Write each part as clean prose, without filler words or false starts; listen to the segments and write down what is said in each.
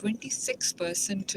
26%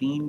3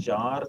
4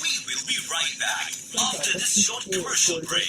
We will be right back after this short commercial break.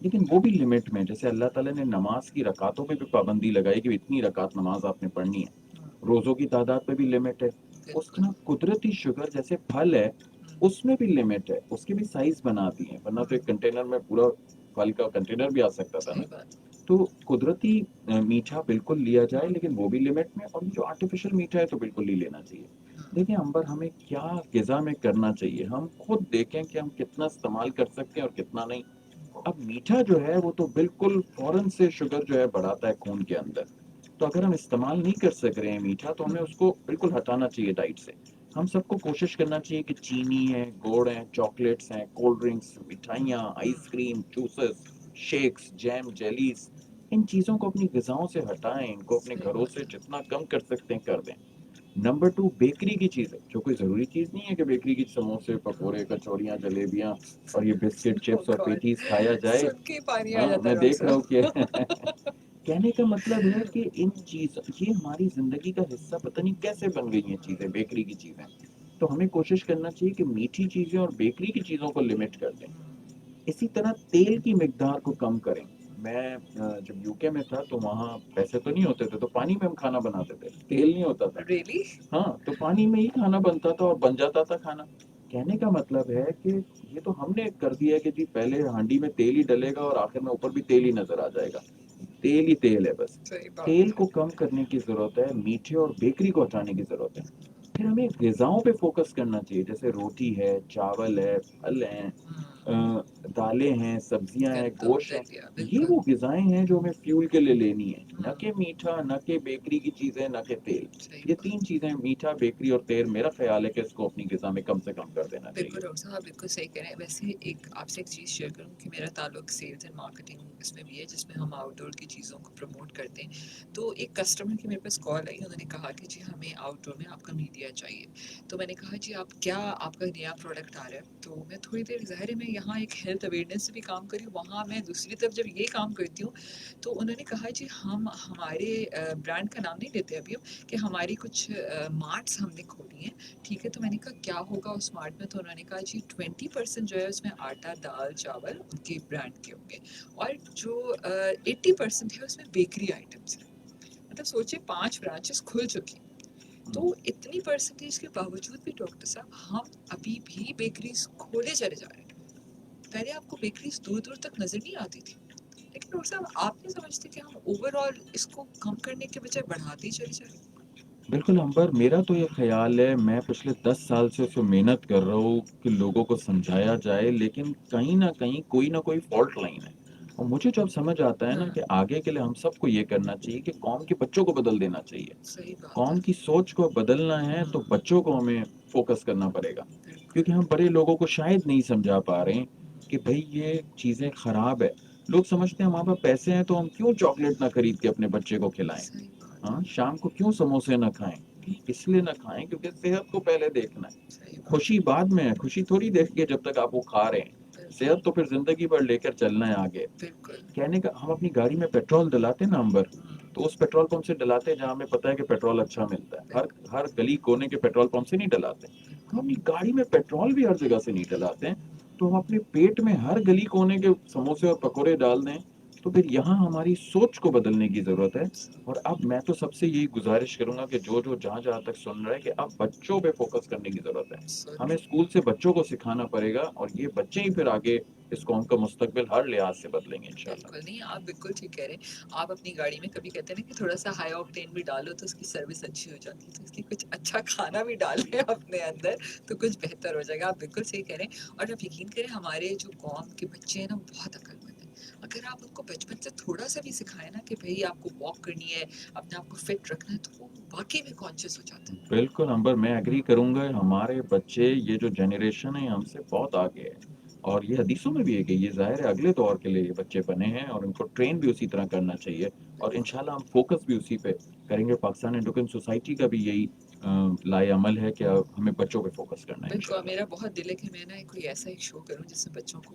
لیکن وہ بھی limit میں. جیسے اللہ تعالیٰ نے نماز کی رکعتوں پہ بھی پابندی لگائی کہ اتنی رکعت نماز آپ نے پڑھنی ہے. روزوں کی تعداد پہ بھی لمٹ ہے. اس طرح قدرتی شوگر جیسے پھل ہے اس میں بھی لمٹ ہے, اس کے بھی سائز بنا دی ہیں, ورنہ تو ایک کنٹینر میں پورا پھل کا کنٹینر بھی آ سکتا تھا نا. تو قدرتی میٹھا بالکل لیا جائے لیکن وہ بھی لمٹ میں, اور جو آرٹیفیشل میٹھا ہے تو بالکل نہیں لینا چاہیے. دیکھیں امبر, ہمیں کیا غذا میں کرنا چاہیے, ہم خود دیکھیں کہ ہم کتنا استعمال کر سکتے ہیں اور کتنا نہیں. اب میٹھا جو ہے وہ تو بالکل فوراً سے شوگر جو ہے بڑھاتا ہے خون کے اندر, تو اگر ہم استعمال نہیں کر سک رہے ہیں میٹھا تو ہمیں اس کو بالکل ہٹانا چاہیے ڈائٹ سے. ہم سب کو کوشش کرنا چاہیے کہ چینی ہے, گوڑ ہیں, چاکلیٹس ہیں, کولڈ ڈرنکس, مٹھائیاں, آئس کریم, جوسز, شیکس, جیم, جیلیز, ان چیزوں کو اپنی غذاؤں سے ہٹائیں, ان کو اپنے گھروں سے جتنا کم کر سکتے ہیں کر دیں. نمبر 2, بیکری کی چیزیں, جو کوئی ضروری چیز نہیں ہے کہ بیکری کی سموسے, پکوڑے, کچوریاں, جلیبیاں اور یہ بسکٹ, چپس اور پیٹیز کھایا جائے. سن کے پانی آ ہاں جاتا میں ہے دیکھ رہا ہوں کہ ڈاکٹر کہنے کا مطلب ہے کہ ان چیز, یہ ہماری زندگی کا حصہ پتہ نہیں کیسے بن گئی ہیں چیزیں, بیکری کی چیزیں. تو ہمیں کوشش کرنا چاہیے کہ میٹھی چیزیں اور بیکری کی چیزوں کو لمٹ کر دیں. اسی طرح تیل کی مقدار کو کم کریں. میں جب یو کے میں تھا تو وہاں پیسے تو نہیں ہوتے تھے, تو پانی میں ہم کھانا بناتے تھے, تیل نہیں ہوتا تھا. ریئلی ہاں, تو پانی میں ہی کھانا بنتا تھا اور بن جاتا تھا کھانا. کہنے کا مطلب ہے کہ یہ تو ہم نے کر دیا ہے کہ جی پہلے ہانڈی میں تیل ہی ڈلے گا اور آخر میں اوپر بھی تیل ہی نظر آ جائے گا. تیل ہی تیل ہے بس. صحیح بات تیل ہے. کو کم کرنے کی ضرورت ہے, میٹھے اور بیکری کو ہٹانے کی ضرورت ہے. پھر ہمیں غذاؤں پہ فوکس کرنا چاہیے, جیسے روٹی ہے, چاول ہے, پھل ہیں, دالیں ہیں, سبزیاں ہیں, گندم گوشت ہے. دلیا یہ بالکل وہ غذائیں ہیں جو ہمیں فیول کے لیے لینی ہے, نہ کہ میٹھا, نہ کہ بیکری کی چیزیں, نہ کہ تیل. صحیح یہ بات. 3 چیزیں, میٹھا, بیکری اور تیل, میرا خیال ہے کہ اس کو اپنی غذا میں کم سے کم کر دینا بالکل چاہیے. ڈاکٹر صاحب بالکل صحیح کہہ رہے ہیں. ویسے ایک آپ سے ایک چیز شیئر کروں کہ میرا تعلق سیلز اینڈ مارکیٹنگ اس میں بھی ہے, جس میں ہم آؤٹ ڈور کی چیزوں کو پروموٹ کرتے ہیں. تو ایک کسٹمر کی میرے پاس کال آئی, انہوں نے کہا کہ جی ہمیں آؤٹ ڈور میں آپ کا میڈیا چاہیے. تو میں نے کہا جی آپ کیا آپ کا نیا پروڈکٹ آ رہا ہے. تو میں تھوڑی دیر, ظاہر ہے میں یہاں ایک ہیلتھ اویئرنیس سے بھی کام کری ہوں, وہاں میں دوسری طرف جب یہ کام کرتی ہوں تو انہوں نے کہا جی ہم ہمارے برانڈ کا نام نہیں لیتے ابھی ہم, کہ ہماری کچھ مارٹس ہم نے کھولی ہیں. ٹھیک ہے, تو میں نے کہا کیا ہوگا اس مارٹ میں. تو انہوں نے کہا جی 20% جو ہے اس میں آٹا, دال, چاول ان کے برانڈ کے ہوں گے, اور جو 80% ہے اس میں بیکری آئٹمس ہیں. مطلب سوچے 5 برانچز کھل چکی. تو اتنی پرسنٹیج کے باوجود بھی ڈاکٹر صاحب ہم ابھی بھی بیکریز کھولے چلے جا رہے ہیں. پہلے آپ کو بیکریز دور دور تک نظر نہیں آتی تھی, لیکن ڈاکٹر صاحب آپ نہیں سمجھتے کہ ہم اوور آل اس کو کم کرنے کے بجائے بڑھاتے ہی چلے جا رہے ہیں. بالکل امبر, میرا تو یہ خیال ہے, میں پچھلے 10 سال سے اس پہ محنت کر رہا ہوں کہ لوگوں کو سمجھایا جائے, لیکن کہیں نہ کہیں کوئی نہ کوئی فالٹ لائن ہے. اور مجھے جب سمجھ آتا ہے نا کہ آگے کے لیے ہم سب کو یہ کرنا چاہیے کہ قوم کے بچوں کو بدل دینا چاہیے. صحیح بات قوم ہے. کی سوچ کو بدلنا ہے تو بچوں کو ہمیں فوکس کرنا پڑے گا, کیونکہ ہم بڑے لوگوں کو شاید نہیں سمجھا پا رہے ہیں کہ بھئی یہ چیزیں خراب ہے. لوگ سمجھتے ہیں ہمارے پاس پیسے ہیں تو ہم کیوں چاکلیٹ نہ خرید کے اپنے بچے کو کھلائیں, صحیح بات ہاں شام کو کیوں سموسے نہ کھائیں. اس لیے نہ کھائیں کیونکہ صحت کو پہلے دیکھنا ہے. صحیح بات. خوشی بعد میں ہے, خوشی تھوڑی دیکھ کے جب تک آپ وہ کھا رہے ہیں. صحت تو پھر زندگی بھر لے کر چلنا ہے آگے. بالکل. کہنے کا, ہم اپنی گاڑی میں پیٹرول ڈلاتے ہیں نا امبر, تو اس پیٹرول پمپ سے ڈلاتے ہیں جہاں ہمیں پتہ ہے کہ پیٹرول اچھا ملتا ہے. ہر گلی کونے کے پیٹرول پمپ سے نہیں ڈلاتے. ہم اپنی گاڑی میں پیٹرول بھی ہر جگہ سے نہیں ڈلاتے ہیں. تو ہم اپنے پیٹ میں ہر گلی کونے کے سموسے اور پکوڑے ڈال دیں, تو پھر یہاں ہماری سوچ کو بدلنے کی ضرورت ہے. اور اب میں تو سب سے یہی گزارش کروں گا کہ جو جہاں تک سن رہے ہیں کہ اب بچوں پہ فوکس کرنے کی ضرورت ہے. ہمیں اسکول سے بچوں کو سکھانا پڑے گا, اور یہ بچے ہی پھر آگے اس قوم کا مستقبل ہر لحاظ سے بدلیں گے انشاءاللہ. بالکل نہیں, آپ بالکل ٹھیک کہہ رہے ہیں. آپ اپنی گاڑی میں کبھی کہتے ہیں نا کہ تھوڑا سا ہائی آکٹین بھی ڈالو تو اس کی سروس اچھی ہو جاتی ہے, تو اس کی کچھ اچھا کھانا بھی ڈالیں اپنے اندر تو کچھ بہتر ہو جائے گا. آپ بالکل صحیح کہہ رہے ہیں. اور آپ یقین کریں ہمارے جو قوم کے بچے ہیں نا بہت عقل مند ہیں. اگر آپ ان کو بچپن سے تھوڑا سا بھی سکھائیں نا کہ بھئی آپ کو واک کرنی ہے, اپنے آپ کو فٹ رکھنا ہے, تو وہ واقعی میں کانشیس ہو جاتے ہیں. بالکل امبر, میں ایگری کروں گا. ہمارے بچے, یہ جو جنریشن ہے ہم سے بہت آگے ہے, اور یہ حدیثوں میں بھی ہے کہ یہ ظاہر ہے اگلے دور کے لیے یہ بچے بنے ہیں, اور ان کو ٹرین بھی اسی طرح کرنا چاہیے. اور انشاءاللہ ہم فوکس بھی اسی پہ کریں گے. پاکستان انڈوکرائن سوسائٹی کا بھی یہی لائے عمل ہے کہ ہمیں بچوں پہ فوکس کرنا ہے بالکل. انشاءاللہ. میرا بہت دل ہے کہ میں نا کوئی ایسا ایک شو کروں جس سے بچوں کو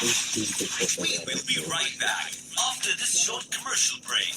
We will be right back after this short commercial break.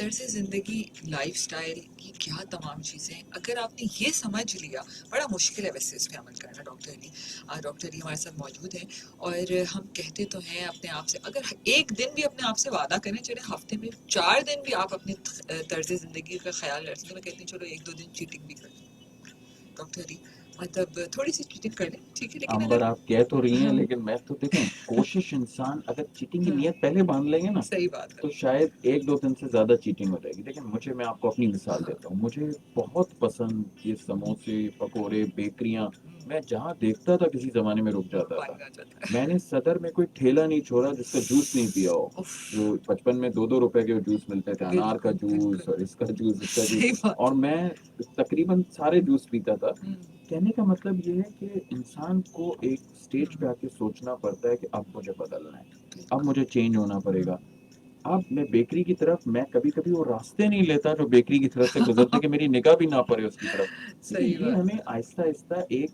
طرز زندگی، لائف سٹائل، یہ کیا تمام چیزیں اگر آپ نے یہ سمجھ لیا، بڑا مشکل ہے ویسے اس پہ عمل کرنا ڈاکٹر علی. ڈاکٹر علی ہمارے ساتھ موجود ہیں، اور ہم کہتے تو ہیں اپنے آپ سے، اگر ایک دن بھی اپنے آپ سے وعدہ کریں، چلے ہفتے میں 4 دن بھی آپ اپنی طرز زندگی کا خیال رکھیں، تو میں کہتی ہوں چلو 1-2 دن چیٹنگ بھی کر لیں ڈاکٹر علی، مطلب تھوڑی سی چیٹنگ کر لیں، ٹھیک ہے، لیکن امبر اگر آپ کہہ تو رہی ہیں، ہاں لیکن میں تو دیکھیں کوشش انسان اگر چیٹنگ کی ہاں نیت پہلے باندھ لیں گے نا صحیح بات ہے. تو شاید 1-2 دن سے زیادہ چیٹنگ ہو جائے گی. لیکن مجھے، میں آپ کو اپنی مثال دیتا ہوں، مجھے بہت پسند یہ سموسے، پکوڑے، بیکریاں. میں جہاں دیکھتا تھا کسی زمانے میں رک جاتا تھا. پانی آ جاتا ہے. میں نے صدر میں کوئی ٹھیلا نہیں چھوڑا جس کا جوس نہیں پیا ہو. اف، جو بچپن میں 2-2 روپے کے جوس ملتے تھے، انار کا بالکل جوس بالکل اور اس کا جوس، اس کا جوس، صحیح بات اور میں تقریباً سارے جوس پیتا تھا. ہے. کہنے کا مطلب یہ ہے کہ انسان کو ایک سٹیج پہ آ کے سوچنا پڑتا ہے کہ اب مجھے بدلنا ہے، اب مجھے چینج ہونا پڑے گا. اب میں بیکری کی طرف، میں کبھی کبھی وہ راستے نہیں لیتا جو بیکری کی طرف سے گزرتے کہ میری نگاہ بھی نہ پڑے اس کی طرف. صحیح کیونکہ یہ بات ہمیں آہستہ آہستہ ایک،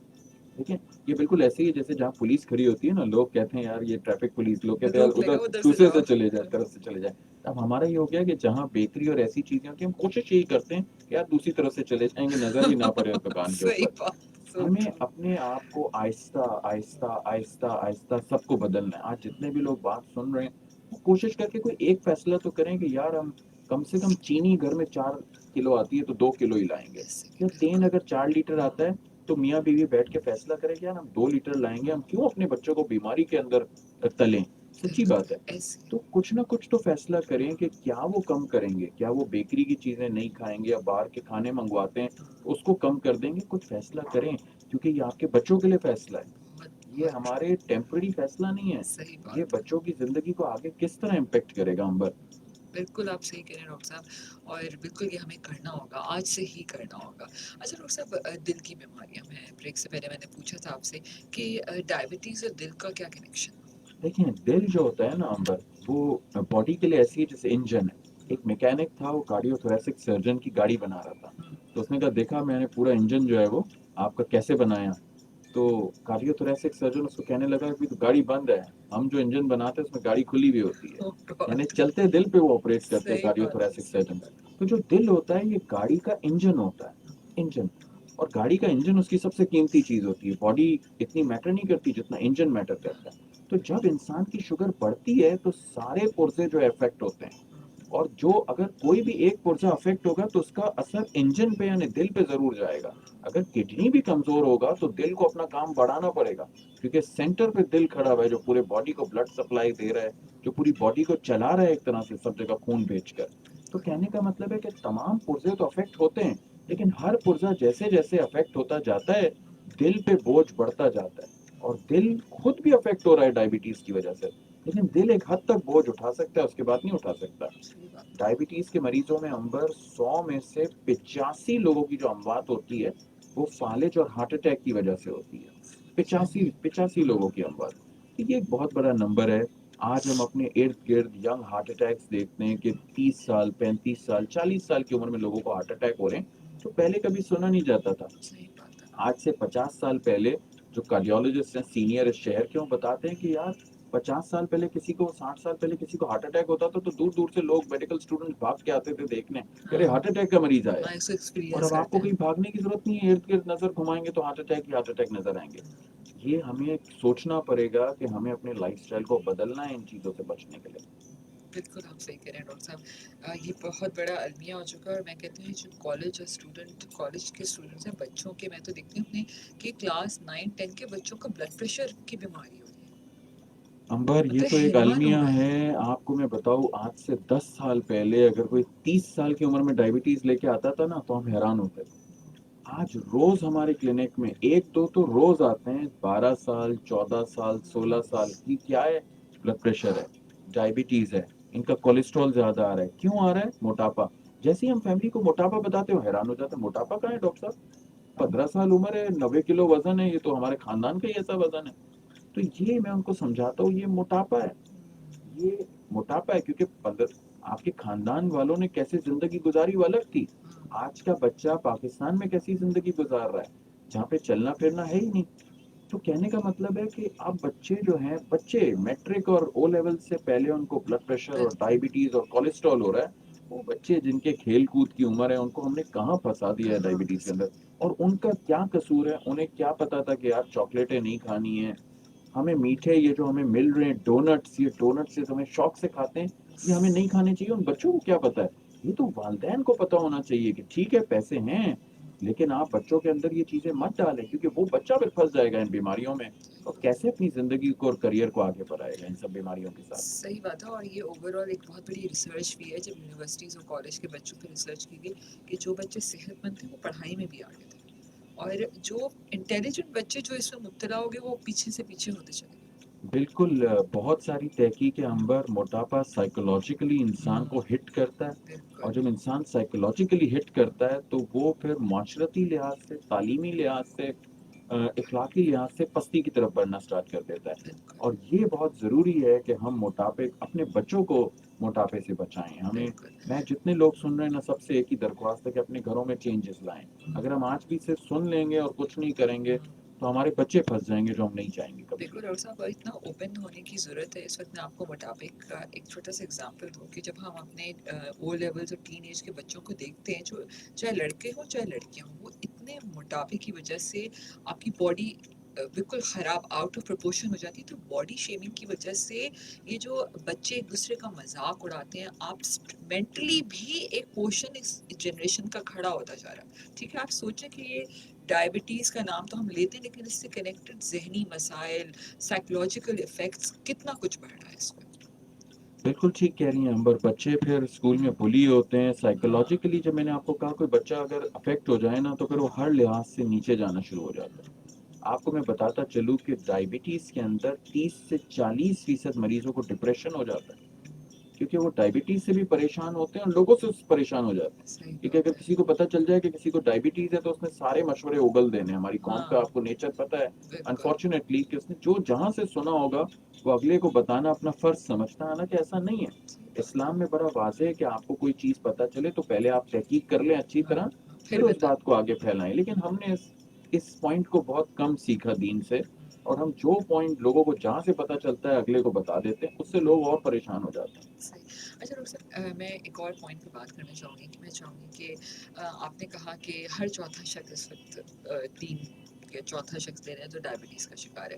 دیکھیں یہ بالکل ایسے ہی ہے جیسے جہاں پولیس کھڑی ہوتی ہے نا، لوگ کہتے ہیں یار یہ ٹریفک پولیس، لوگ کہتے ہیں یار روک لے گا ادھر ادھر سے دوسرے جاؤ. سے چلے جائے، طرف سے چلے جائیں. اب ہمارا یہ ہو گیا کہ جہاں بیکری اور ایسی چیزیں ہوتی ہیں ہم کوشش یہی کرتے ہیں کہ یار دوسری طرف سے چلے جائیں گے، نظر ہی نہ پڑے اس دکان کے صحیح اوپر. بات. So ہمیں true. اپنے آپ کو آہستہ آہستہ آہستہ آہستہ سب کو بدلنا ہے. آج جتنے بھی لوگ بات سن رہے ہیں وہ کوشش کر کے کوئی ایک فیصلہ تو کریں کہ یار ہم کم سے کم چینی گھر میں 4 کلو آتی ہے تو 2 کلو ہی لائیں گے. Yes, یا تیل بالکل. اگر 4 لیٹر آتا ہے تو میاں بیوی بیٹھ کے فیصلہ کریں کہ یار ہم 2 لیٹر لائیں گے. ہم کیوں اپنے بچوں کو بیماری کے اندر تلیں؟ سچی بات ہے. ایسے تو کچھ نہ کچھ تو فیصلہ کریں کہ کیا وہ کم کریں گے، کیا وہ بیکری کی چیزیں نہیں کھائیں گے، یا باہر کے کھانے منگواتے ہیں اس کو کم کر دیں گے. کچھ فیصلہ کریں، کیونکہ یہ آپ کے بچوں کے لیے فیصلہ ہے، بہت یہ ہمارے ٹیمپرری فیصلہ نہیں ہے. صحیح یہ بات. بچوں کی زندگی کو آگے کس طرح امپیکٹ کرے گا امبر. بالکل آپ صحیح کہہ رہے ہیں ڈاکٹر صاحب، اور بالکل یہ ہمیں کرنا ہوگا، آج سے ہی کرنا ہوگا. اچھا ڈاکٹر صاحب، دل کی بیماریاں، میں بریک سے پہلے میں نے پوچھا تھا آپ سے کہ ڈائبٹیز اور دل کا کیا کنیکشن؟ دیکھیں دل جو ہوتا ہے نا امبر، وہ باڈی کے لیے ایسی ہے جیسے انجن ہے. ایک میکینک تھا، وہ کارڈیو تھوریسک سرجن کی گاڑی بنا رہا تھا. تو اس نے کہا دیکھا میں نے پورا انجن جو ہے وہ آپ کا کیسے بنایا. تو کارڈیو تھوریسک سرجن اس کو کہنے لگا کہ تو گاڑی بند ہے، ہم جو انجن بناتے ہیں اس میں گاڑی کھلی ہوئی ہوتی ہے. Oh God. یعنی چلتے دل پہ وہ آپریٹ کرتے ہیں صحیح کارڈیو بات ہے، تھوریسک صحیح سرجن. بات. تو جو دل ہوتا ہے یہ گاڑی کا انجن ہوتا ہے، انجن. اور گاڑی کا انجن اس کی سب سے قیمتی چیز ہوتی ہے. باڈی اتنی میٹر نہیں کرتی جتنا انجن میٹر کرتا ہے. تو جب انسان کی شوگر بڑھتی ہے تو سارے پرزے جو افیکٹ ہوتے ہیں، اور جو اگر کوئی بھی ایک پرزا افیکٹ ہوگا تو اس کا اثر انجن پہ یعنی دل پہ ضرور جائے گا. اگر کڈنی بھی کمزور ہوگا تو دل کو اپنا کام بڑھانا پڑے گا، کیونکہ سینٹر پہ دل کھڑا ہوا ہے جو پورے باڈی کو بلڈ سپلائی دے رہا ہے، جو پوری باڈی کو چلا رہا ہے ایک طرح سے سب جگہ خون بھیج کر. تو کہنے کا مطلب ہے کہ تمام پرزے تو افیکٹ ہوتے ہیں، لیکن ہر پرزا جیسے جیسے افیکٹ ہوتا جاتا ہے دل پہ بوجھ بڑھتا جاتا ہے. اور دل خود بھی افیکٹ ہو رہا ہے ڈائبٹیز کی وجہ سے، لیکن دل ایک حد تک بوجھ اٹھا سکتا ہے، اس کے بعد نہیں اٹھا سکتا. ڈائبٹیز کے مریضوں میں امبر 100 میں سے 85 لوگوں کی جو اموات ہوتی ہے وہ فالج اور ہارٹ اٹیک کی وجہ سے ہوتی ہے. 85 لوگوں کی اموات. یہ ایک بہت بڑا نمبر ہے. آج ہم اپنے ارد گرد ینگ ہارٹ اٹیکس دیکھتے ہیں کہ 30 سال 35 سال 40 سال کی عمر میں لوگوں کو ہارٹ اٹیک ہو رہے ہیں، تو پہلے کبھی سنا نہیں جاتا تھا. صحیح بات ہے. آج سے 50 سال پہلے جو کارڈیولوجسٹ ہیں سینئر اس شہر کے، وہ بتاتے ہیں کہ یار 50 سال پہلے کسی کو، 60 سال پہلے کسی کو ہارٹ اٹیک ہوتا تھا تو دور دور سے لوگ میڈیکل اسٹوڈنٹ بھاگ کے آتے تھے دیکھنے کہ ارے ہارٹ اٹیک کا مریض آیا. ہاں، اس کو اور ایکسپیرینس اب آپ کرتے کو ہیں. کہیں بھاگنے کی ضرورت نہیں ہے، ارد گرد نظر گھمائیں گے تو ہارٹ اٹیک نظر آئیں گے. یہ ہمیں سوچنا پڑے گا کہ ہمیں اپنے لائف سٹائل کو بدلنا ہے ان چیزوں سے بچنے کے لیے. بالکل آپ صحیح کہہ رہے ہیں ڈاکٹر صاحب. یہ بہت بڑا المیہ ہو چکا ہے، اور میں کہتی ہوں جو کالج کے اسٹوڈنٹس ہیں، بچوں کے، میں تو دیکھتی ہوں کہ کلاس 9-10 کے بچوں کا بلڈ پریشر کی بیماری ہو رہی ہے. امبر یہ مطلب تو ایک حیران ہوں المیہ میں. ہے. آپ کو میں بتاؤں آج سے 10 سال پہلے اگر کوئی 30 سال کی عمر میں ڈائبٹیز لے کے آتا تھا نا تو ہم حیران ہوتے تھے. آج روز ہمارے کلینک میں 1-2 تو روز آتے ہیں 12 سال 14 سال 16 سال کی. کیا ہے؟ بلڈ پریشر ہے، ڈائبٹیز ہے، ان کا کولیسٹرول زیادہ آ رہا ہے. کیوں آ رہا ہے؟ موٹاپا. جیسے ہی ہم فیملی کو موٹاپا بتاتے ہو حیران ہو جاتے ہیں. موٹاپا کہاں ہے ڈاکٹر صاحب؟ 15 سال عمر ہے، 90 کلو وزن ہے، یہ تو ہمارے خاندان کا ہی ایسا وزن ہے. تو یہ میں ان کو سمجھاتا ہوں یہ موٹاپا ہے. یہ موٹاپا ہے کیونکہ آپ کے خاندان والوں نے کیسے زندگی گزاری وہ الگ تھی. آج کا بچہ پاکستان میں کیسی زندگی گزار رہا ہے جہاں پہ چلنا پھرنا ہے ہی نہیں. تو کہنے کا مطلب ہے کہ اب بچے جو ہیں، بچے میٹرک اور او لیول سے پہلے ان کو بلڈ پریشر اور ڈائبٹیز اور کولیسٹرول ہو رہا ہے. وہ بچے جن کے کھیل کود کی عمر ہے ان کو ہم نے کہاں پھنسا دیا ہے ڈائبٹیز کے اندر, اور ان کا کیا قصور ہے؟ انہیں کیا پتا تھا کہ یار چاکلیٹیں نہیں کھانی ہیں, ہمیں میٹھے یہ جو ہمیں مل رہے ہیں ڈونٹس, یہ ڈونٹس ہمیں شوق سے کھاتے ہیں, یہ ہمیں نہیں کھانے چاہیے. ان بچوں کو کیا پتا ہے؟ یہ تو والدین کو پتا ہونا چاہیے کہ ٹھیک ہے پیسے ہیں لیکن آپ بچوں کے اندر یہ چیزیں مت ڈالیں, کیونکہ وہ بچہ پھر پھنس جائے گا ان بیماریوں میں, اور کیسے اپنی زندگی کو اور کریئر کو آگے بڑھائے گا ان سب بیماریوں کے ساتھ. صحیح بات ہے. اور یہ اوور آل ایک بہت بڑی ریسرچ بھی ہے جب یونیورسٹیز اور کالج کے بچوں پہ ریسرچ کی گئی کہ جو بچے صحت مند تھے وہ پڑھائی میں بھی آگے تھے, اور جو انٹیلیجنٹ بچے جو اس میں مبتلا ہو گئے وہ پیچھے سے پیچھے ہوتے چلے گئے. بالکل, بہت ساری تحقیق انبر, موٹاپا سائیکولوجیکلی انسان کو ہٹ کرتا ہے, اور بالکل جب انسان سائیکولوجیکلی ہٹ کرتا ہے تو وہ پھر معاشرتی لحاظ سے, تعلیمی لحاظ سے, اخلاقی لحاظ سے پستی کی طرف بڑھنا سٹارٹ کر دیتا ہے. بالکل اور یہ بہت ضروری ہے کہ ہم موٹاپے, اپنے بچوں کو موٹاپے سے بچائیں. ہمیں, بالکل. میں جتنے لوگ سن رہے ہیں نا سب سے ایک ہی درخواست ہے کہ اپنے گھروں میں چینجز لائیں. اگر ہم آج بھی صرف سن لیں گے اور کچھ نہیں کریں گے تو ہمارے بچے پھنس جائیں گے, جو ہم نہیں چاہیں گے کبھی. بالکل ڈاکٹر صاحب, اتنا اوپن ہونے کی ضرورت ہے اس وقت. میں آپ کو موٹاپے کا ایک چھوٹا سا اگزامپل دوں کہ جب ہم اپنے او لیولز اور ٹین ایج کے بچوں کو دیکھتے ہیں, جو چاہے لڑکے ہوں چاہے لڑکیاں ہوں, وہ اتنے موٹاپے کی وجہ سے آپ کی باڈی بالکل خراب, آؤٹ آف پروپورشن ہو جاتی ہے. تو باڈی شیمنگ کی وجہ سے یہ جو بچے ایک دوسرے کا مذاق اڑاتے ہیں, آپ مینٹلی بھی ایک پورشن اس جنریشن کا کھڑا ہوتا جا رہا ہے. ٹھیک ہے, آپ سوچیں کہ یہ ڈائبٹیز کا نام تو ہم لیتے ہیں لیکن اس سے کنیکٹڈ ذہنی مسائل, سائیکولوجیکل افیکٹس, کتنا کچھ بڑھ رہا ہے اس میں. بالکل ٹھیک کہہ رہی ہیں امبر, بچے پھر اسکول میں بلی ہوتے ہیں سائیکولوجیکلی. جب میں نے آپ کو کہا کوئی بچہ اگر افیکٹ ہو جائے نا تو پھر وہ ہر لحاظ سے نیچے جانا شروع ہو جاتا ہے. آپ کو میں بتاتا چلوں کہ ڈائبٹیز کے اندر 30 سے 40% مریضوں کو ڈپریشن ہو جاتا ہے, کیونکہ وہ ڈائبٹیز سے بھی پریشان ہوتے ہیں اور لوگوں سے پریشان ہو جاتے ہیں. صحیح کیونکہ بات اگر ہے. کسی کو پتہ چل جائے کہ کسی کو ڈائبٹیز ہے تو اس نے سارے مشورے اگل دینے. ہماری قوم کا آپ کو نیچر پتہ ہے بالکل انفارچونیٹلی, کہ اس نے جو جہاں سے سنا ہوگا وہ اگلے کو بتانا اپنا فرض سمجھتا ہے. حالانکہ ایسا نہیں ہے. اسلام میں بڑا واضح ہے کہ آپ کو کوئی چیز پتہ چلے تو پہلے آپ تحقیق کر لیں اچھی طرح, پھر اس بتا بات کو آگے پھیلائیں. لیکن ہم نے اس پوائنٹ کو بہت کم سیکھا دین سے, اور ہم جو پوائنٹ لوگوں کو جہاں سے پتہ چلتا ہے اگلے کو بتا دیتے ہیں, اس سے لوگ اور پریشان ہو جاتے ہیں. صحیح. اچھا ڈاکٹر صاحب, میں ایک اور پوائنٹ پہ بات کرنا چاہوں گی کہ میں چاہوں گی کہ آپ نے کہا کہ ہر چوتھا شخص اس وقت 3 یا چوتھا شخص لے رہے ہیں جو ڈائبٹیز کا شکار ہے.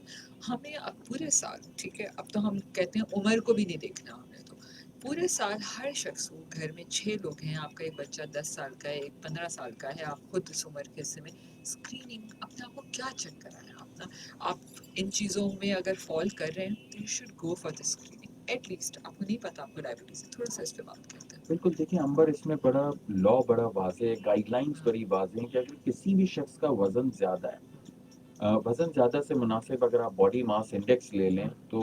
ہمیں اب پورے سال, ٹھیک ہے, اب تو ہم کہتے ہیں عمر کو بھی نہیں دیکھنا ہم نے, تو پورے سال ہر شخص کو, گھر میں 6 لوگ ہیں, آپ کا ایک بچہ 10 سال کا ہے, ایک 15 سال کا ہے, آپ خود اس عمر کے حصے میں اسکریننگ اپنے آپ کو کیا چیک کرائیں. آپ ان چیزوں میں اگر فال کر رہے ہیں تو you should go for the screening at least. آپ کو نہیں پتا آپ کو ڈائبٹیز ہے, تھوڑا سا اس پہ بات کرتے ہیں. بالکل, دیکھیں امبر, اس میں بڑا لا بڑا واضح ہے, گائیڈ لائنز بڑی واضح ہیں کہ اگر کسی بھی شخص کا وزن زیادہ ہے, وزن زیادہ سے مناسب اگر آپ باڈی ماس انڈیکس لے لیں تو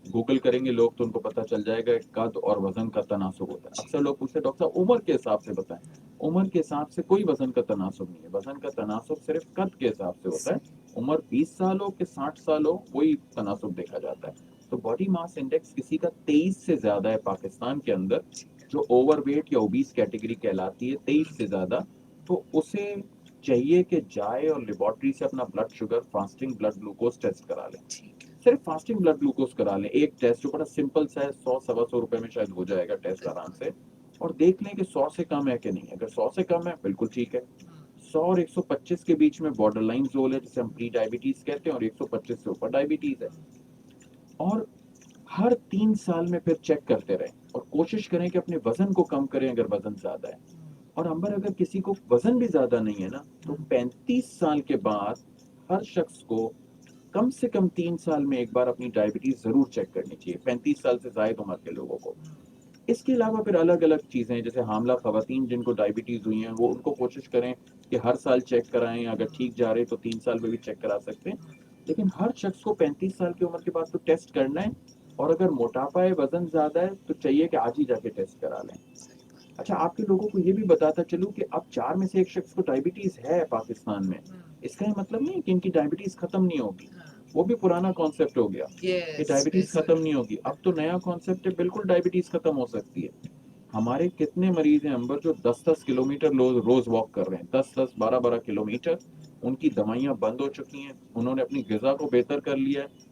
گوگل کریں گے لوگ تو ان کو پتہ چل جائے گا قد اور وزن کا تناسب ہوتا ہے. اکثر لوگ پوچھتے ہیں ڈاکٹر صاحب عمر کے حساب سے بتائیں. عمر کے حساب سے کوئی وزن کا تناسب نہیں ہے. وزن کا تناسب صرف قد کے حساب سے ہوتا ہے. عمر 20 سال ہو کہ 60 سال ہو, وہی تناسب دیکھا جاتا ہے. تو باڈی ماس انڈیکس کسی کا 23 سے زیادہ ہے پاکستان کے اندر, جو اوور ویٹ یا اوبیس کیٹیگری کہلاتی ہے, 23 سے زیادہ, تو اسے چاہیے کہ جائے اور لیبارٹری سے اپنا blood sugar, fasting blood glucose test کرا لیں. صرف فاسٹنگ بلڈ گلوکوز کرا لیں, ایک ٹیسٹ جو بڑا سمپل سا ہے, 100-125 روپے میں شاید ہو جائے گا ٹیسٹ آرام سے, اور دیکھ لیں کہ 100 سے کم ہے کہ نہیں. اگر 100 سے کم ہے بالکل ٹھیک ہے. 100 اور 125 کے بیچ میں بارڈر لائن زون ہے جسے ہم پری ڈائبٹیز کہتے ہیں, اور 125 سے اوپر ڈائبٹیز ہے. اور ہر 3 سال میں پھر چیک کرتے رہیں اور کوشش کریں کہ اپنے وزن کو کم کریں اگر وزن زیادہ ہے. اور امبر, اگر کسی کو وزن بھی زیادہ نہیں ہے نا تو 35 سال کے بعد ہر شخص کو کم سے کم 3 سال میں ایک بار اپنی ڈائبٹیز ضرور چیک کرنی چاہیے, 35 سال سے زائد عمر کے لوگوں کو. اس کے علاوہ پھر الگ الگ چیزیں, جیسے حاملہ خواتین جن کو ڈائبٹیز ہوئی ہیں, وہ ان کو کوشش کریں کہ ہر سال چیک کرائیں. اگر ٹھیک جا رہے تو 3 سال میں بھی چیک کرا سکتے ہیں. لیکن ہر شخص کو 35 سال کی عمر کے بعد تو ٹیسٹ کرنا ہے, اور اگر موٹاپا ہے, وزن زیادہ ہے, تو چاہیے کہ آج ہی جا کے ٹیسٹ کرا لیں. اچھا, آپ کے لوگوں کو یہ بھی بتاتا چلوں کہ اب 4 میں سے ایک شخص کو ڈائبٹیز ہے پاکستان میں. اس کا یہ مطلب نہیں کہ ان کی ڈائبٹیز ختم نہیں ہوگی. وہ بھی پرانا کانسیپٹ ہو گیا کہ ڈائبٹیز ختم نہیں ہوگی. اب تو نیا کانسیپٹ ہے, بالکل ڈائبٹیز ختم ہو سکتی ہے. ہمارے کتنے مریض ہیں امبر جو 10-10 کلومیٹر روز واک کر رہے ہیں, 10-10 12-12 کلومیٹر. ان کی دوائیاں بند ہو چکی ہیں, انہوں نے اپنی غذا کو بہتر کر لیا ہے,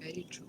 Very true.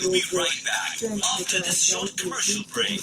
We'll be right back after this short commercial break.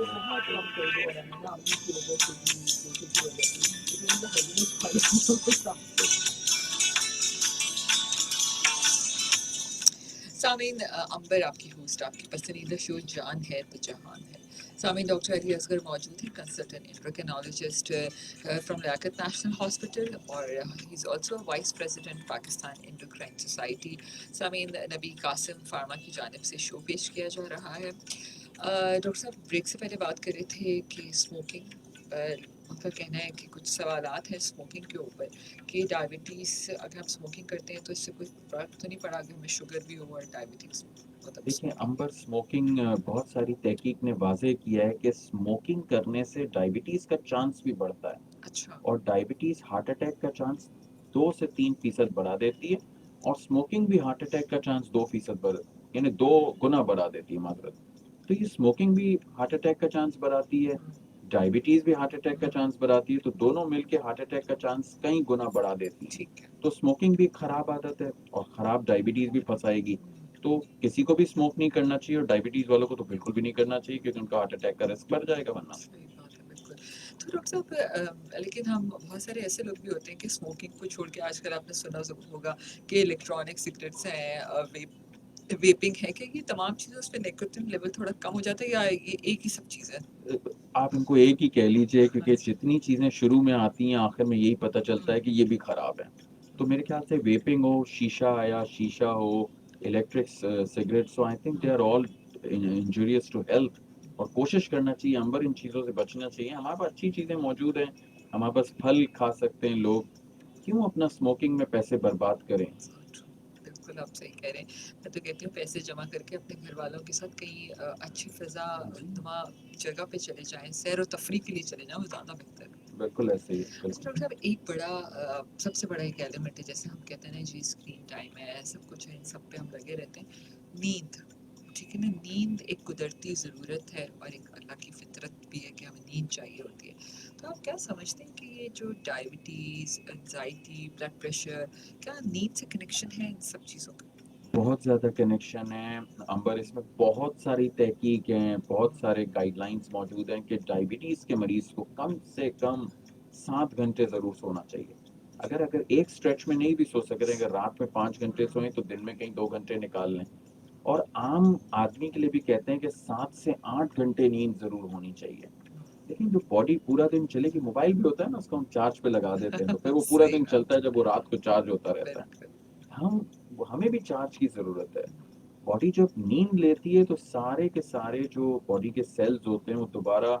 بہت کم کر دیا ہے نا امید کی وجہ سے بھی کسی کی وجہ سے بھی لیکن ان کو حجم سامعین امبر آپ کی ہوسٹ آپ کی پسندیدہ شو جان ہے تو جہان ہے. سامعین ڈاکٹر علی اصغر موجود ہیں consultant endocrinologist from Liaquat national hospital اور he is also vice president Pakistan endocrine society. سامعین نبی قاسم فارما کی جانب سے شو پیش کیا جا رہا ہے. ڈاکٹر صاحب بریک سے پہلے بات کر رہے تھے کہ اسموکنگ ان کا کہنا ہے کہ کچھ سوالات ہیں اسموکنگ کے اوپر کہ ڈائبٹیز اگر ہم اسموکنگ کرتے ہیں تو اس سے کوئی فرق تو نہیں پڑا کہ ہمیں شوگر بھی ہو اور ڈائبٹیز مطلب دیکھیں smoking. امبر اسموکنگ بہت ساری تحقیق نے واضح کیا ہے کہ اسموکنگ کرنے سے ڈائبٹیز کا چانس بھی بڑھتا ہے اچھا اور ڈائبٹیز ہارٹ اٹیک کا چانس 2 سے 3% بڑھا دیتی ہے اور اسموکنگ بھی ہارٹ اٹیک کا چانس 2% یعنی 2 گنا بڑھا دیتی ہے معذرت. تو یہ اسموکنگ بھی ہارٹ اٹیک کا چانس بڑھاتی ہے, ڈائبٹیز بھی ہارٹ اٹیک کا چانس بڑھاتی ہے, تو دونوں مل کے ہارٹ اٹیک کا چانس کئی گنا بڑھا دیتی ہے. ٹھیک ہے. تو اسموکنگ بھی خراب عادت ہے اور خراب ڈائبٹیز بھی پھنسائے گی. تو کسی کو بھی اسموک نہیں کرنا چاہیے اور ڈائبٹیز والوں کو تو بالکل بھی نہیں کرنا چاہیے کیونکہ ان کا ہارٹ اٹیک کا رسک بڑھ جائے گا ورنہ. صحیح بات ہے بالکل. تو ڈاکٹر صاحب لیکن ہم بہت سارے ایسے لوگ بھی ہوتے ہیں کہ اسموکنگ کو چھوڑ کے آج کل آپ نے سنا ہوگا کہ الیکٹرانک سگریٹس ہیں ویپنگ ہے کہ یہ تمام چیزیں اس پہ نیکوٹین لیول تھوڑا کم ہو جاتا ہے یا یہ ایک ہی سب چیز ہے؟ آپ ان کو ایک ہی کہہ لیجئے کیونکہ جتنی چیزیں شروع میں آتی ہیں آخر میں یہی پتہ چلتا ہے کہ یہ بھی خراب ہے. تو میرے خیال سے ویپنگ ہو, شیشہ ہو, الیکٹرک سگریٹس ہو, I think they are all injurious to health اور کوشش کرنا چاہیے امبر ان چیزوں سے بچنا چاہیے. ہمارے پاس اچھی چیزیں موجود ہیں, ہمارے پاس پھل کھا سکتے ہیں لوگ, کیوں اپنا اسموکنگ میں پیسے برباد کریں. بالکل آپ صحیح کہہ رہے ہیں. میں تو کہتی ہوں پیسے جمع کر کے اپنے گھر والوں کے ساتھ کہیں اچھی فضا نما جگہ پہ چلے جائیں, سیر و تفریح کے لیے چلے جائیں, وہ زیادہ بہتر ہے. بالکل ایسے ہی. اچھا ڈاکٹر صاحب ایک بڑا سب سے بڑا ایک ایلیمنٹ ہے جیسے ہم کہتے ہیں نا جی اسکرین ٹائم ہے سب کچھ ہے ان سب پہ ہم لگے رہتے ہیں. نیند, ٹھیک ہے نا, نیند ایک قدرتی ضرورت ہے اور ایک اللہ کی فطرت بھی ہے کہ ہمیں نیند چاہیے ہوتی ہے. تو آپ کیا سمجھتے ہیں کہ یہ جو ڈائبٹیز, انزائٹی, بلڈ پریشر, کیا نیند سے کنیکشن ہے ان سب چیزوں کا؟ بہت زیادہ کنیکشن ہے امبر. اس میں بہت ساری تحقیق ہیں, بہت سارے گائیڈ لائنز موجود ہیں کہ ڈائبٹیز کے مریض کو کم سے کم 7 گھنٹے ضرور سونا چاہیے. اگر ایک سٹریچ میں نہیں بھی سو سکتے, اگر رات میں 5 گھنٹے سوئیں تو دن میں کہیں 2 گھنٹے نکال لیں. اور عام آدمی کے لیے بھی کہتے ہیں کہ 7 سے 8 گھنٹے نیند ضرور ہونی چاہیے. لیکن جو باڈی پورا دن چلے گی, موبائل بھی ہوتا ہے نا, اس کو ہم چارج پہ لگا دیتے ہیں تو پھر وہ پورا دن چلتا ہے جب وہ رات کو چارج ہوتا رہتا ہے. ہمیں بھی چارج کی ضرورت ہے. باڈی جب نیند لیتی ہے تو سارے کے سارے جو باڈی کے سیلز ہوتے ہیں وہ دوبارہ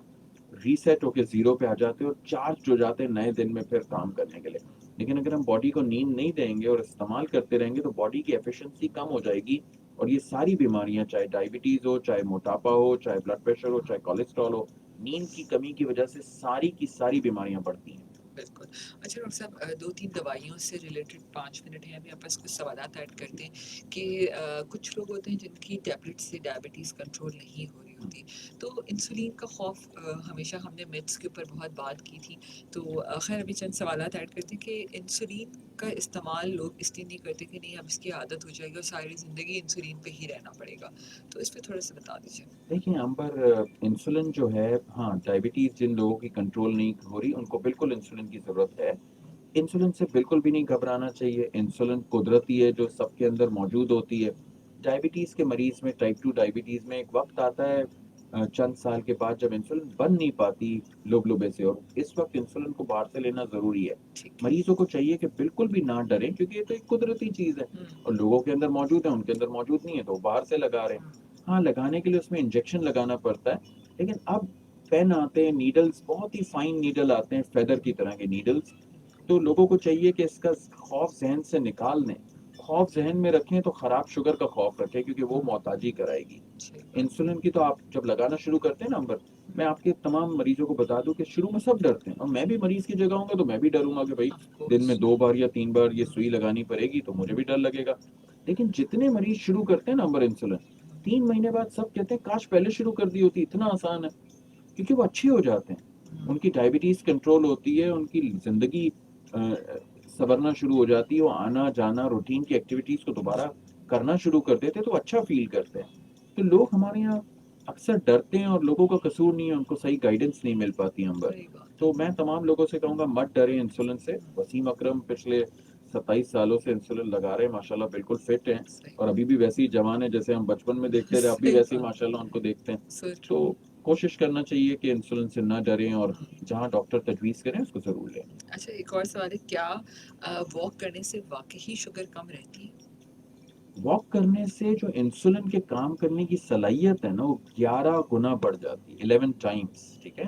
ریسیٹ ہو کے 0 پہ آ جاتے ہیں اور چارج ہو جاتے ہیں نئے دن میں پھر کام کرنے کے لیے. لیکن اگر ہم باڈی کو نیند نہیں دیں گے اور استعمال کرتے رہیں گے تو باڈی کی ایفیشنسی کم ہو جائے گی اور یہ ساری بیماریاں, چاہے ڈائبٹیز ہو, چاہے موٹاپا ہو, چاہے بلڈ پریشر ہو, چاہے کولیسٹرول ہو, نیند کی کمی کی وجہ سے ساری کی ساری بیماریاں بڑھتی ہیں. بالکل. اچھا ڈاکٹر صاحب 2-3 دوائیوں سے ریلیٹڈ 5 منٹ ہیں, ابھی آپ پاس کچھ سوالات ایڈ کرتے ہیں کہ کچھ لوگ ہوتے ہیں جن کی ٹیبلٹ سے ڈائبٹیز کنٹرول نہیں ہو رہی ہوتی, تو انسولین کا خوف ہمیشہ ہم نے میتھس کے اوپر بہت بات کی تھی. تو خیر ابھی چند سوالات ایڈ کرتے ہیں کہ انسولین کا استعمال لوگ اس لیے نہیں کرتے کہ نہیں اب اس کی عادت ہو جائے گی اور ساری زندگی انسولین پہ ہی رہنا پڑے گا, تو اس پہ تھوڑا سا بتا دیجیے. دیکھیں امبر, انسولن جو ہے, ہاں ڈائبٹیز جن لوگوں کی کنٹرول نہیں ہو رہی ان کو بالکل انسولن کی ضرورت ہے. انسولن سے بالکل بھی نہیں گھبرانا چاہیے. انسولن قدرتی ہے جو سب کے اندر موجود ہوتی ہے. ڈائبٹیز کے مریض میں, ٹائپ 2 ڈائبٹیز میں ایک وقت آتا ہے چند سال کے بعد جب انسولن بن نہیں پاتی لوبلوبے سے, اور اس وقت انسولن کو باہر سے لینا ضروری ہے. مریضوں کو چاہیے کہ بالکل بھی نہ ڈریں کیونکہ یہ تو ایک قدرتی چیز ہے اور لوگوں کے اندر موجود ہے, ان کے اندر موجود نہیں ہے تو وہ باہر سے لگا رہے ہیں. ہاں لگانے کے لیے اس میں انجیکشن لگانا پڑتا ہے, لیکن اب پین آتے ہیں, نیڈلز بہت ہی فائن نیڈل آتے ہیں, فیدر کی طرح کے نیڈلز. تو لوگوں کو چاہیے کہ اس کا خوف ذہن سے نکال دیں. خوف ذہن میں رکھیں تو خراب شوگر کا خوف رکھیں کیونکہ وہ محتاجی کرائے گی. انسولن کی تو آپ جب لگانا شروع کرتے ہیں نا امبر, میں آپ کے تمام مریضوں کو بتا دوں کہ شروع میں سب ڈرتے ہیں, اور میں بھی مریض کی جگہ ہوں گا تو میں بھی ڈروں گا کہ بھائی دن میں 2 بار یا 3 بار یہ سوئی لگانی پڑے گی تو مجھے بھی ڈر لگے گا. لیکن جتنے مریض شروع کرتے ہیں نا امبر انسولن, 3 مہینے بعد سب کہتے ہیں کاش پہلے شروع کر دی ہوتی, اتنا آسان ہے, کیونکہ وہ اچھے ہو جاتے ہیں. ان کی ڈائبٹیز کنٹرول ہوتی ہے, ان کی زندگی سنورنا شروع ہو جاتی ہے, وہ آنا جانا روٹین کی ایکٹیویٹیز کو دوبارہ کرنا شروع کر دیتے تو اچھا فیل کرتے ہیں. تو لوگ ہمارے یہاں اکثر ڈرتے ہیں اور لوگوں کا قصور نہیں ہے, ان کو صحیح گائیڈنس نہیں مل پاتی امبر. صحیح بات. تو میں تمام لوگوں سے کہوں گا مت ڈریں انسولن سے. وسیم اکرم پچھلے 27 سالوں سے انسولن لگا رہے ہیں, ماشاءاللہ بالکل فٹ ہیں, صحیح. اور ابھی بھی ویسے ہی جوان ہیں جیسے ہم بچپن میں دیکھتے رہے, اب بھی صحیح ویسے ہی بات. ماشاءاللہ ان کو دیکھتے ہیں. So true. تو کوشش کرنا چاہیے کہ انسولن سے نہ ڈریں, اور جہاں ڈاکٹر تجویز کریں اس کو ضرور لیں. اچھا ایک اور سوال ہے, کیا واک کرنے سے واقعی شوگر کم رہتی ہے؟ واک کرنے سے جو انسولن کے کام کرنے کی صلاحیت ہے نا, وہ 11 گنا بڑھ جاتی ہے, 11 ٹائمز. ٹھیک ہے,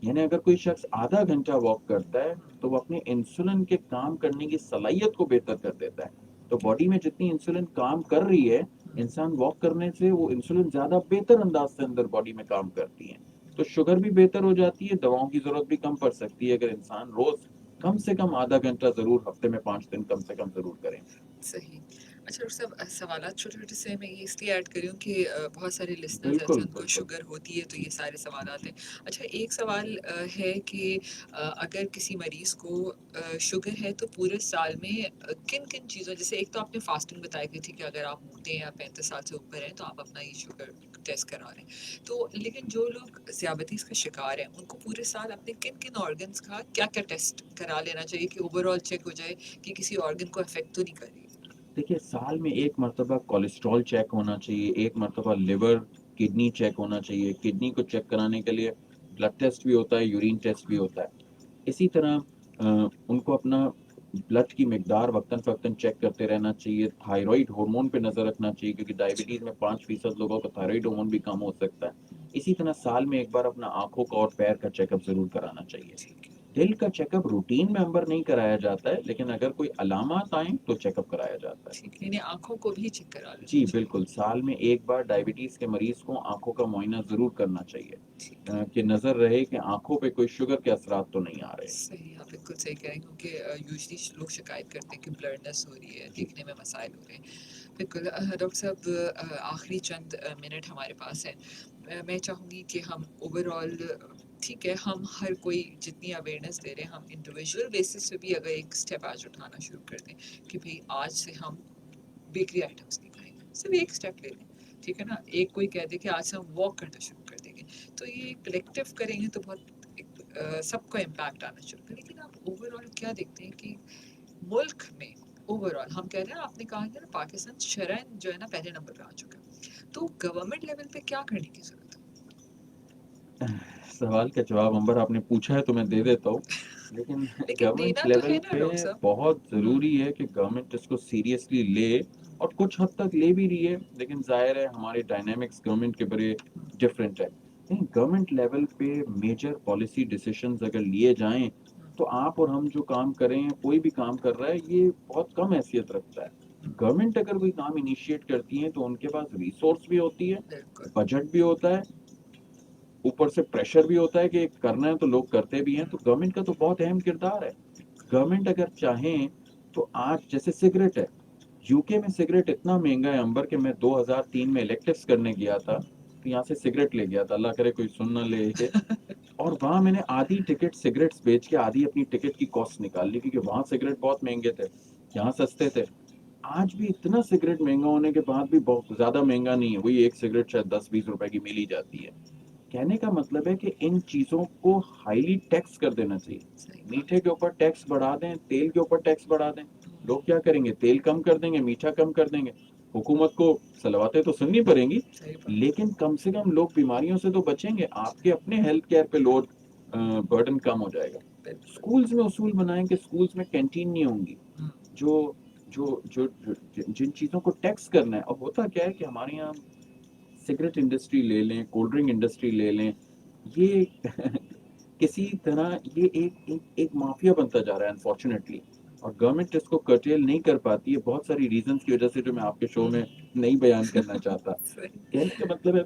یعنی اگر کوئی شخص آدھا گھنٹہ واک کرتا ہے تو وہ اپنے انسولن کے کام کرنے کی صلاحیت کو بہتر کر دیتا ہے. تو باڈی میں جتنی انسولن کام کر رہی ہے, انسان واک کرنے سے وہ انسولن زیادہ بہتر انداز سے اندر باڈی میں کام کرتی ہے. تو شوگر بھی بہتر ہو جاتی ہے, دواؤں کی ضرورت بھی کم پڑ سکتی ہے اگر انسان روز کم سے کم آدھا گھنٹہ ضرور, ہفتے میں 5 دن کم سے کم ضرور کریں. صحیح. اچھا ڈاکٹر صاحب, سوالات چھوٹے چھوٹے سے میں یہ اس لیے ایڈ کری ہوں کہ بہت سارے لسنرز ہیں بالکل جن کو شوگر ہوتی ہے, تو یہ سارے سوالات ہیں. اچھا ایک سوال ہے کہ اگر کسی مریض کو شوگر ہے تو پورے سال میں کن کن چیزوں, جیسے ایک تو آپ نے فاسٹنگ بتائی گئی تھی کہ اگر آپ موٹے ہیں یا 35 سال سے اوپر ہیں تو آپ اپنا یہ شوگر ٹیسٹ کرا رہے ہیں, تو لیکن جو لوگ ذیابیطیز کا شکار ہیں ان کو پورے سال اپنے کن کن آرگنس کا کیا کیا ٹیسٹ کرا لینا چاہیے کہ اوور آل چیک ہو جائے کہ کسی آرگن کو افیکٹ تو نہیں کر رہی؟ دیکھیے, سال میں ایک مرتبہ کولیسٹرول چیک ہونا چاہیے, ایک مرتبہ لیور کڈنی چیک ہونا چاہیے. کڈنی کو چیک کرانے کے لیے بلڈ ٹیسٹ بھی ہوتا ہے, یورین ٹیسٹ بھی ہوتا ہے. اسی طرح ان کو اپنا بلڈ کی مقدار وقتاً فوقتاً چیک کرتے رہنا چاہیے. تھائرائیڈ ہارمون پہ نظر رکھنا چاہیے, کیونکہ ڈائبٹیز میں 5% لوگوں کا تھائرائیڈ ہارمون بھی کم ہو سکتا ہے. اسی طرح سال میں ایک بار اپنا آنکھوں کا اور پیر کا چیک اپ ضرور کرانا چاہیے. دل کا چیک اپ روٹین میں امبر نہیں کرایا جاتا ہے, لیکن اگر کوئی علامات آئیں تو چیک اپ کرایا جاتا ہے. ٹھیک ہے, یعنی آنکھوں کو بھی چیک کرا لینا جی چاہیے. بالکل, سال میں ایک بار ڈائبٹیز کے مریض کو آنکھوں کا معائنہ ضرور کرنا چاہیے, ٹھیک ہے. کہ نظر رہے کہ آنکھوں پہ کوئی شوگر کے اثرات تو نہیں آ رہے. صحیح, آپ بالکل صحیح کہہ رہے ہیں, کیونکہ یوزلی لوگ شکایت کرتے ہیں کہ بلرنس ہو رہی ہے, دیکھنے میں مسائل ہو رہے ہیں. بالکل. ڈاکٹر صاحب آخری چند منٹ ہمارے پاس ہیں, میں چاہوں گی کہ ہم اوور آل, ٹھیک ہے, ہم ہر کوئی جتنی اویئرنیس دے رہے ہیں, ہم انڈیویجول بیسس پہ بھی اگر ایک اسٹیپ آج اٹھانا شروع کر دیں کہ بھئی آج سے ہم بیکری آئٹمس نہیں کھائیں گے, صرف ایک اسٹیپ لے لیں, ٹھیک ہے نا. ایک کوئی کہہ دے کہ آج سے ہم واک کرنا شروع کر دیں گے, تو یہ کلیکٹیو کریں گے تو بہت سب کو امپیکٹ آنا شروع کرے. لیکن آپ اوور آل کیا دیکھتے ہیں کہ ملک میں اوور آل ہم کہہ رہے ہیں, آپ نے کہا کہ نا پاکستان شرائن جو ہے نا پہلے نمبر پہ آ چکا ہے, تو گورنمنٹ لیول پہ کیا کرنے کی ضرورت ہے؟ سوال کا جواب امبر آپ نے پوچھا ہے تو میں دے دیتا ہوں, لیکن لیکن گورنمنٹ دینا تو ہے لیول نا پہ ڈاکٹر صاحب. بہت ضروری ہے کہ گورنمنٹ اس کو سیریسلی لے, اور کچھ حد تک لے بھی رہی ہے, لیکن ظاہر ہے ہمارے ڈائنامکس گورنمنٹ کے بڑے ڈفرینٹ ہے. گورنمنٹ لیول پہ میجر پالیسی ڈیسیشنز اگر لیے جائیں تو آپ اور ہم جو کام کریں, کوئی بھی کام کر رہا ہے, یہ بہت کم حیثیت رکھتا ہے. گورنمنٹ اگر کوئی کام انیشیٹ کرتی ہے تو ان کے پاس ریسورس بھی ہوتی ہے, بالکل. بجٹ بھی ہوتا ہے, اوپر سے پریشر بھی ہوتا ہے کہ کرنا ہے تو لوگ کرتے بھی ہیں. تو گورنمنٹ کا تو بہت اہم کردار ہے. گورنمنٹ اگر چاہیں تو آج جیسے سگریٹ ہے, یو کے میں سگریٹ اتنا مہنگا ہے امبر کہ میں 2003 میں الیکٹیوس کرنے گیا تھا, تو یہاں سے سگریٹ لے گیا تھا, اللہ کرے کوئی سن نہ لے, اور وہاں میں نے آدھی ٹکٹ سگریٹس بیچ کے آدھی اپنی ٹکٹ کی کاسٹ نکال لی, کیونکہ وہاں سگریٹ بہت مہنگے تھے, یہاں سستے تھے. آج بھی اتنا سگریٹ مہنگا ہونے کے بعد بھی بہت زیادہ مہنگا نہیں ہے, وہی ایک سگریٹ شاید 10-20 روپے کی مل ہی جاتی ہے. کہنے کا مطلب ہے کہ ان چیزوں کو ہائیلی ٹیکس کر دینا چاہیے. صحیح بات. میٹھے کے اوپر ٹیکس بڑھا دیں, تیل کے اوپر ٹیکس بڑھا دیں, لوگ کیا کریں گے, تیل کم کر دیں گے, میٹھا کم کر دیں گے. حکومت کو صلواتیں تو سننی پڑیں گی, صحیح بات. لیکن کم سے کم لوگ بیماریوں سے تو بچیں گے. آپ کے اپنے ہیلتھ کیئر پہ لوڈ برڈن کم ہو جائے گا. بالکل. سکولز میں اصول بنائیں کہ سکولز میں کینٹین نہیں ہوں گی. جو جو جو جن چیزوں کو ٹیکس کرنا ہے, اب ہوتا کیا ہے کہ ہمارے یہاں سگریٹ انڈسٹری لے لیں, کولڈ ڈرنک انڈسٹری لے لیں, یہ کسی طرح یہ ایک مافیا بنتا جا رہا ہے انفارچونیٹلی, اور گورنمنٹ اس کو کرٹیل نہیں کر پاتی ہے بہت ساری ریزنز کی وجہ سے, جو میں آپ کے شو میں نہیں بیان کرنا چاہتا. کہنے کا مطلب ہے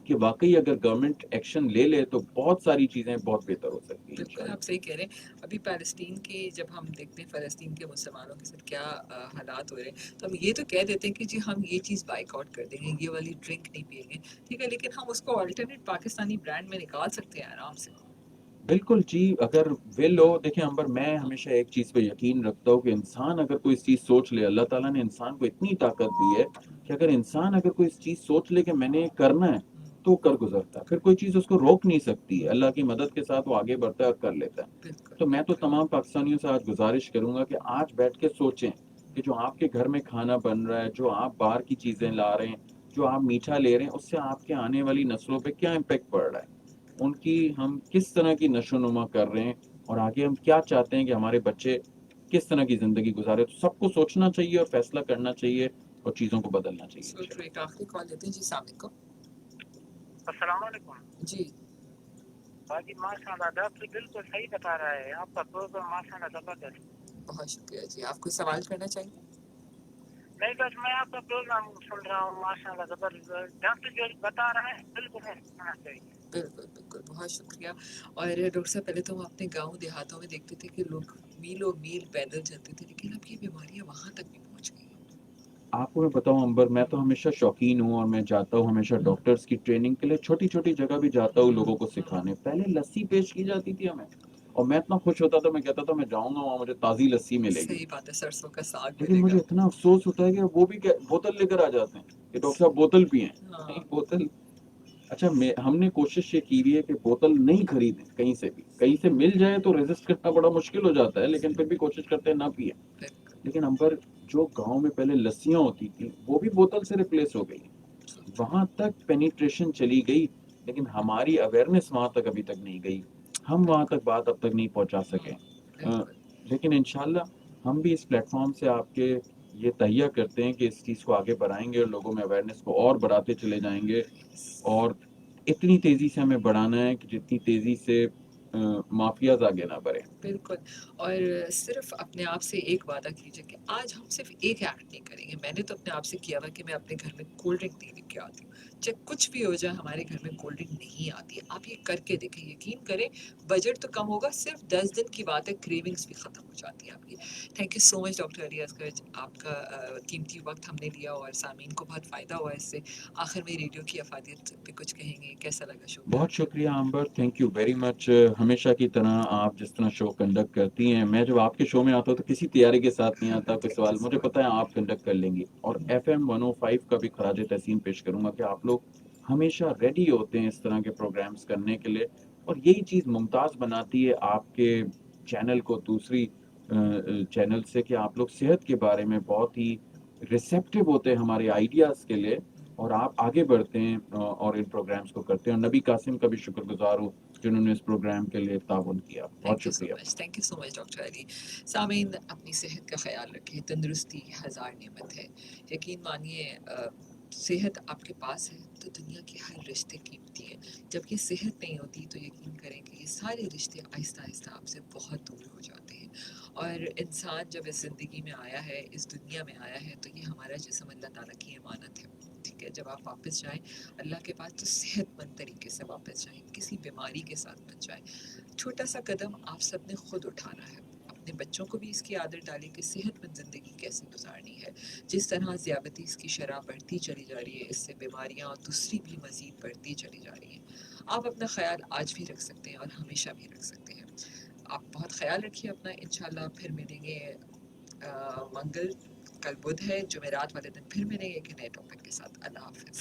کہ واقعی اگر گورنمنٹ ایکشن لے لے تو بہت ساری چیزیں بہت بہتر ہو سکتی ہیں. بالکل آپ صحیح کہہ رہے ہیں. ابھی پیلسٹین کی جب ہم دیکھتے ہیں فلسطین کے مسلمانوں کے ساتھ کیا حالات ہو رہے ہیں, تو ہم یہ تو کہہ دیتے ہیں کہ جی ہم یہ چیز بائک آؤٹ کر دیں گے, یہ والی ڈرنک نہیں پئیں گے, ٹھیک ہے, لیکن ہم اس کو آلٹرنیٹ پاکستانی برانڈ میں نکال سکتے ہیں آرام سے. بالکل جی, اگر ول ہو. دیکھیں امبر, میں ہمیشہ ایک چیز پہ یقین رکھتا ہوں کہ انسان اگر کوئی چیز سوچ لے, اللہ تعالیٰ نے انسان کو اتنی طاقت دی ہے کہ اگر انسان اگر کوئی چیز سوچ لے کہ میں نے یہ کرنا ہے, تو وہ کر گزرتا ہے, پھر کوئی چیز اس کو روک نہیں سکتی ہے, اللہ کی مدد کے ساتھ وہ آگے بڑھتا ہے اور کر لیتا ہے. بالکل تو میں تو تمام پاکستانیوں سے آج گزارش کروں گا کہ آج بیٹھ کے سوچیں کہ جو آپ کے گھر میں کھانا بن رہا ہے, جو آپ باہر کی چیزیں لا رہے ہیں, جو آپ میٹھا لے رہے ہیں, اس سے آپ کے آنے والی نسلوں پہ کیا امپیکٹ پڑ رہا ہے, ان کی ہم کس طرح کی نشو نما کر رہے ہیں, اور آگے ہم کیا چاہتے ہیں کہ ہمارے بچے کس طرح کی زندگی گزارے. تو سب کو سوچنا چاہیے اور فیصلہ کرنا چاہیے اور چیزوں کو بدلنا چاہیے. So true. ایک آخری کال لیتے ہیں جی. السلام علیکم. السلام علیکم. جی باجی ماشاء اللہ ڈاکٹر بالکل صحیح بتا رہا ہے, آپ کا پروگرام ماشاء اللہ زبردست. بہت شکریہ جی. آپ کوئی سوال کرنا چاہیے؟ نہیں بس میں آپ کا پروگرام سن رہا ہوں, ماشاء اللہ زبردست. ڈاکٹر جو بتا رہے ہیں بالکل ہونا چاہیے. بالکل بالکل, بہت شکریہ. اور ڈاکٹر صاحب پہلے تو ہم اپنے گاؤں دیہاتوں میں دیکھتے تھے کہ لوگ میلوں میل پیدل چلتے تھے, لیکن اب یہ بیماریاں وہاں تک بھی پہنچ گئی ہیں. آپ کو میں بتاؤں امبر, میں تو ہمیشہ شوقین ہوں اور میں جاتا ہوں ہمیشہ ڈاکٹرز کی ٹریننگ کے لیے, چھوٹی چھوٹی جگہ بھی جاتا ہوں لوگوں کو سکھانے. پہلے لسی پیش کی جاتی تھی ہمیں اور میں اتنا خوش ہوتا تھا, میں کہتا تھا میں جاؤں گا وہاں مجھے تازی لسی ملے گی. صحیح بات ہے, سرسوں کا ساگ لیکن ملے مجھے گا. اتنا افسوس ہوتا ہے کہ وہ بھی بوتل لے کر آ جاتے ہیں کہ ڈاکٹر صاحب بوتل پئیں. ہاں بوتل, اچھا ہم نے کوشش یہ کی ہوئی ہے کہ بوتل نہیں خریدیں کہیں سے بھی, کہیں سے مل جائے تو ریزسٹ کرنا بڑا مشکل ہو جاتا ہے, لیکن پھر بھی کوشش کرتے ہیں نہ پیئیں. بالکل. لیکن امبر, جو گاؤں میں پہلے لسیاں ہوتی تھیں وہ بھی بوتل سے ریپلیس ہو گئی, وہاں تک پینیٹریشن چلی گئی, لیکن ہماری اویئرنیس وہاں تک ابھی تک نہیں گئی, ہم وہاں تک بات اب تک نہیں پہنچا سکے. بالکل لیکن انشاءاللہ ہم بھی اس پلیٹ فارم سے آپ کے یہ تہیہ کرتے ہیں کہ اس چیز کو آگے بڑھائیں گے اور لوگوں میں اویئرنیس کو اور بڑھاتے چلے جائیں گے, اور اتنی تیزی سے ہمیں بڑھانا ہے کہ جتنی تیزی سے مافیاز آگے نہ بڑھیں. بالکل. اور صرف اپنے آپ سے ایک وعدہ کیجیے کہ آج ہم صرف ایک ایکٹ نہیں کریں گے. میں نے تو اپنے آپ سے کیا ہوا کہ میں اپنے گھر میں کولڈ ڈرنک نہیں لے کے آتی ہوں, چاہے کچھ بھی ہو جائے ہمارے گھر میں کولڈ ڈرنک نہیں آتی ہے. آپ یہ کر کے دیکھیں, یقین کریں بجٹ تو کم ہوگا, صرف 10 دن کی بات ہے, کریونگز بھی ختم ہو جاتی ہے آپ کی. Thank you so much doctor Ali Asghar, آپ کا قیمتی وقت ہم نے لیا اور سامعین کو بہت فائدہ ہوا اس سے. آخر میں ریڈیو کی افادیت پہ کچھ کہیں گے, کیسا لگا شو؟ بہت شکریہ امبر, تھینک یو ویری مچ. ہمیشہ کی طرح آپ جس طرح شو کنڈکٹ کرتی ہیں, میں جب آپ کے شو میں آتا ہوں تو کسی تیاری کے ساتھ نہیں آتا, کوئی سوال مجھے پتہ ہے آپ کنڈکٹ کر لیں گی. اور FM 105 کا بھی خراج تحسین پیش کروں گا کہ آپ لوگ ہمیشہ ریڈی ہوتے ہیں اس طرح کے پروگرامز کرنے کے لیے, اور یہی چیز ممتاز بناتی ہے آپ کے چینل کو دوسری چینل سے, کہ آپ لوگ صحت کے بارے میں بہت ہی ریسیپٹیو ہوتے ہیں ہمارے آئیڈیاز کے لیے, اور آپ آگے بڑھتے ہیں اور ان پروگرامز کو کرتے ہیں. اور نبی قاسم کا بھی شکر گزار ہوں جنہوں نے اس پروگرام کے لیے تعاون کیا. بہت شکریہ. Thank you so much doctor Ali. سامعین, اپنی صحت کا خیال رکھیں, تندرستی ہزار نعمت ہے. یقین مانیے صحت آپ کے پاس ہے تو دنیا کے ہر رشتے قیمتی ہیں. جب یہ صحت نہیں ہوتی تو یقین کریں کہ یہ سارے رشتے آہستہ آہستہ آپ سے بہت دور ہو جاتے ہیں. اور انسان جب اس زندگی میں آیا ہے, اس دنیا میں آیا ہے, تو یہ ہمارا جسم اللہ تعالیٰ کی امانت ہے. ٹھیک ہے, جب آپ واپس جائیں اللہ کے پاس تو صحت مند طریقے سے واپس جائیں, کسی بیماری کے ساتھ مت جائیں. چھوٹا سا قدم آپ سب نے خود اٹھانا ہے. اپنے بچوں کو بھی اس کی عادت ڈالیں کہ صحت مند زندگی کیسے گزارنی ہے. جس طرح ذیابطیس کی شرح بڑھتی چلی جا رہی ہے, اس سے بیماریاں اور دوسری بھی مزید بڑھتی چلی جا رہی ہیں. آپ اپنا خیال آج بھی رکھ سکتے ہیں اور ہمیشہ بھی رکھ سکتے ہیں. آپ بہت خیال رکھیے اپنا. انشاءاللہ پھر ملیں گے منگل, کل بدھ ہے, جمعرات والے دن پھر ملیں گے ایک نئے ٹاپک کے ساتھ. اللہ حافظ.